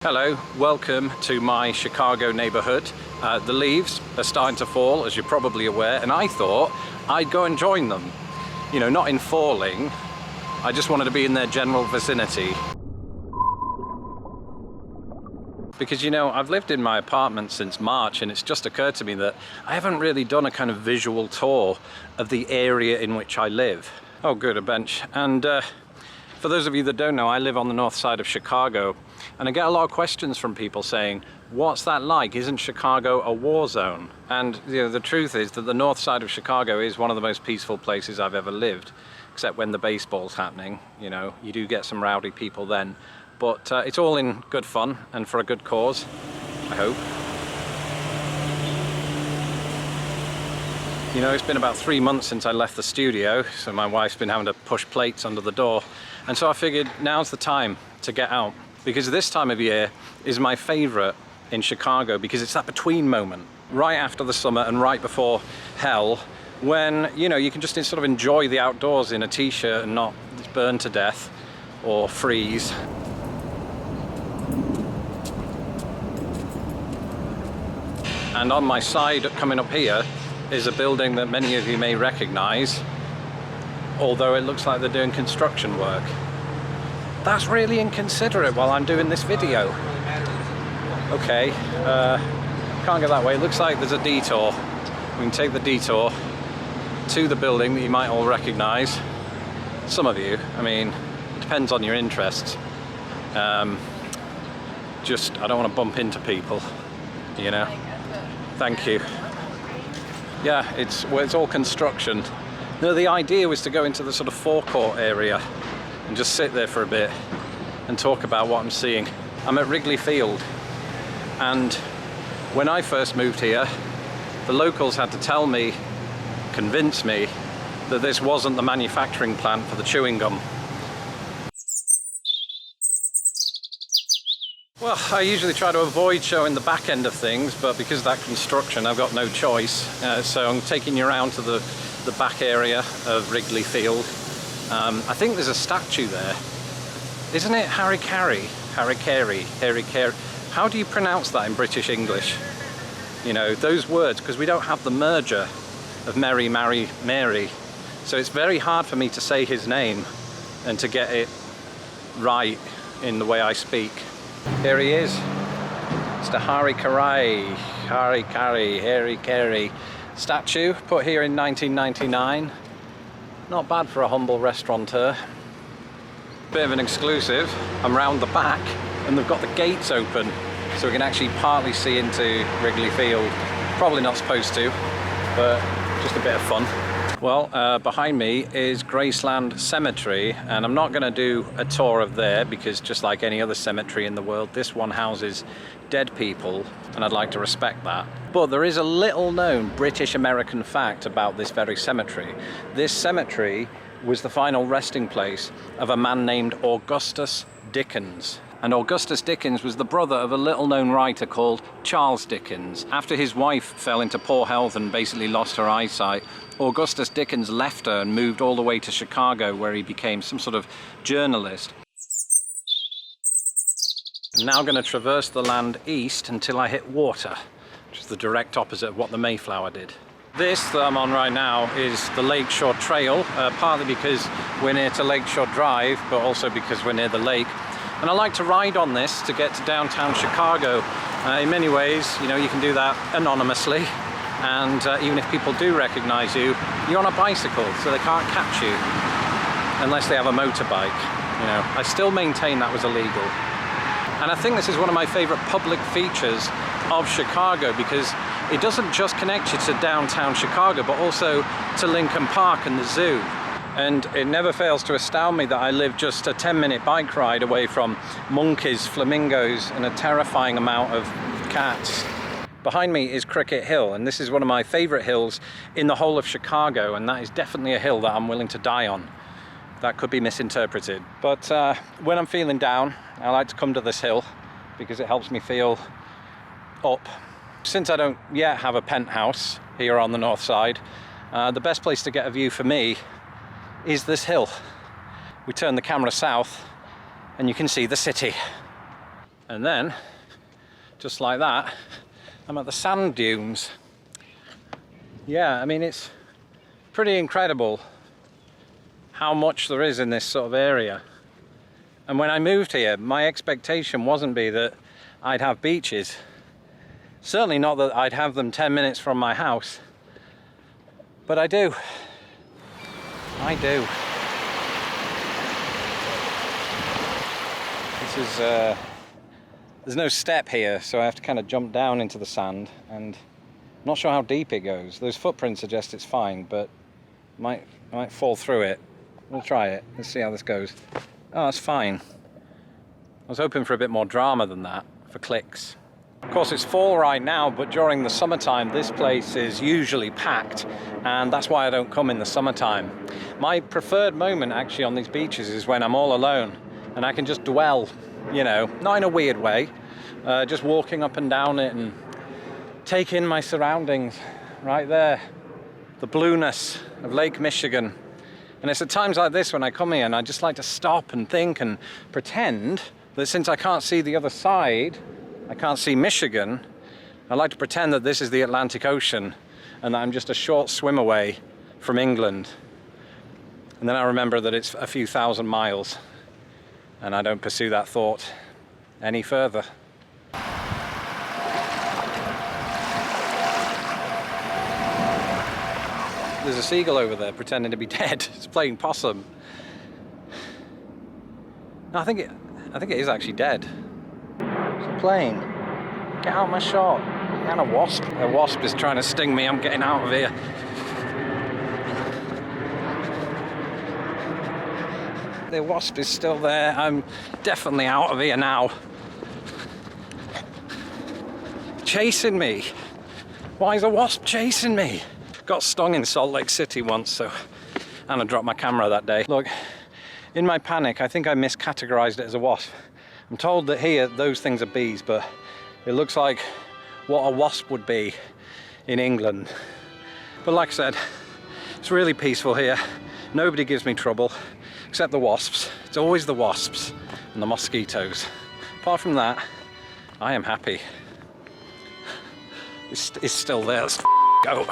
Hello, welcome to my Chicago neighborhood. The leaves are starting to fall, as you're probably aware, and I thought I'd go and join them. You know, not in falling, I just wanted to be in their general vicinity. Because, you know, I've lived in my apartment since March, and it's just occurred to me that I haven't really done a kind of visual tour of the area in which I live. Oh good, a bench. And for those of you that don't know, I live on the north side of Chicago, and I get a lot of questions from people saying, what's that like? Isn't Chicago a war zone? And you know, the truth is that the north side of Chicago is one of the most peaceful places I've ever lived, except when the baseball's happening. You know, you do get some rowdy people then, but it's all in good fun and for a good cause, I hope. You know, it's been about 3 months since I left the studio, so my wife's been having to push plates under the door. And so I figured now's the time to get out, because this time of year is my favorite in Chicago, because it's that between moment, right after the summer and right before hell, when, you know, you can just sort of enjoy the outdoors in a t-shirt and not burn to death or freeze. And on my side coming up here is a building that many of you may recognize, although it looks like they're doing construction work. That's really inconsiderate while I'm doing this video. Okay, can't go that way. It looks like there's a detour. We can take the detour to the building that you might all recognize. Some of you, I mean, it depends on your interests. Just, I don't want to bump into people, you know. Thank you. Yeah, it's all construction. No, the idea was to go into the sort of forecourt area and just sit there for a bit and talk about what I'm seeing. I'm at Wrigley Field, and when I first moved here, the locals had to tell me, convince me, that this wasn't the manufacturing plant for the chewing gum. Well, I usually try to avoid showing the back end of things, but because of that construction, I've got no choice. So I'm taking you around to the back area of Wrigley Field. I think there's a statue there. Isn't it Harry Carey? Harry Carey. How do you pronounce that in British English? You know, those words, because we don't have the merger of Mary, Mary. So it's very hard for me to say his name and to get it right in the way I speak. Here he is, Mr. Harry Carey statue, put here in 1999. Not bad for a humble restaurateur. Bit of an exclusive, I'm round the back and they've got the gates open so we can actually partly see into Wrigley Field. Probably not supposed to, but just a bit of fun. Well, behind me is Graceland Cemetery, and I'm not going to do a tour of there because just like any other cemetery in the world, this one houses dead people, and I'd like to respect that. But there is a little known British-American fact about this very cemetery. This cemetery was the final resting place of a man named Augustus Dickens. And Augustus Dickens was the brother of a little-known writer called Charles Dickens. After his wife fell into poor health and basically lost her eyesight, Augustus Dickens left her and moved all the way to Chicago, where he became some sort of journalist. I'm now going to traverse the land east until I hit water, which is the direct opposite of what the Mayflower did. This that I'm on right now is the Lakeshore Trail, partly because we're near to Lakeshore Drive, but also because we're near the lake. And I like to ride on this to get to downtown Chicago. In many ways, you know, you can do that anonymously. And even if people do recognize you, you're on a bicycle, so they can't catch you unless they have a motorbike. You know, I still maintain that was illegal. And I think this is one of my favorite public features of Chicago, because it doesn't just connect you to downtown Chicago, but also to Lincoln Park and the zoo. And it never fails to astound me that I live just a 10-minute bike ride away from monkeys, flamingos, and a terrifying amount of cats. Behind me is Cricket Hill, and this is one of my favorite hills in the whole of Chicago, and that is definitely a hill that I'm willing to die on. That could be misinterpreted. But when I'm feeling down, I like to come to this hill because it helps me feel up. Since I don't yet have a penthouse here on the north side, the best place to get a view for me is this hill. We turn the camera south and you can see the city. And then, just like that, I'm at the sand dunes. Yeah, I mean, it's pretty incredible how much there is in this sort of area. And when I moved here, my expectation wasn't that I'd have beaches. Certainly not that I'd have them 10 minutes from my house. But I do. I do. This is, there's no step here, so I have to kind of jump down into the sand, and I'm not sure how deep it goes. Those footprints suggest it's fine, but I might fall through it. We'll try it. Let's see how this goes. Oh, that's fine. I was hoping for a bit more drama than that, for clicks. Of course, it's fall right now, but during the summertime, this place is usually packed, and that's why I don't come in the summertime. My preferred moment, actually, on these beaches is when I'm all alone, and I can just dwell, you know, not in a weird way, just walking up and down it and take in my surroundings right there. The blueness of Lake Michigan. And it's at times like this when I come here and I just like to stop and think and pretend that since I can't see the other side, I can't see Michigan, I like to pretend that this is the Atlantic Ocean and that I'm just a short swim away from England. And then I remember that it's a few thousand miles, and I don't pursue that thought any further. There's a seagull over there pretending to be dead. It's playing possum. No, I think it is actually dead. It's a plane. Get out of my shot. And a wasp. A wasp is trying to sting me. I'm getting out of here. The wasp is still there. I'm definitely out of here now. Chasing me. Why is a wasp chasing me? Got stung in Salt Lake City once, and I dropped my camera that day. Look, in my panic, I think I miscategorized it as a wasp. I'm told that here, those things are bees, but it looks like what a wasp would be in England. But like I said, it's really peaceful here. Nobody gives me trouble, except the wasps. It's always the wasps and the mosquitoes. Apart from that, I am happy. It's still there. Let's go.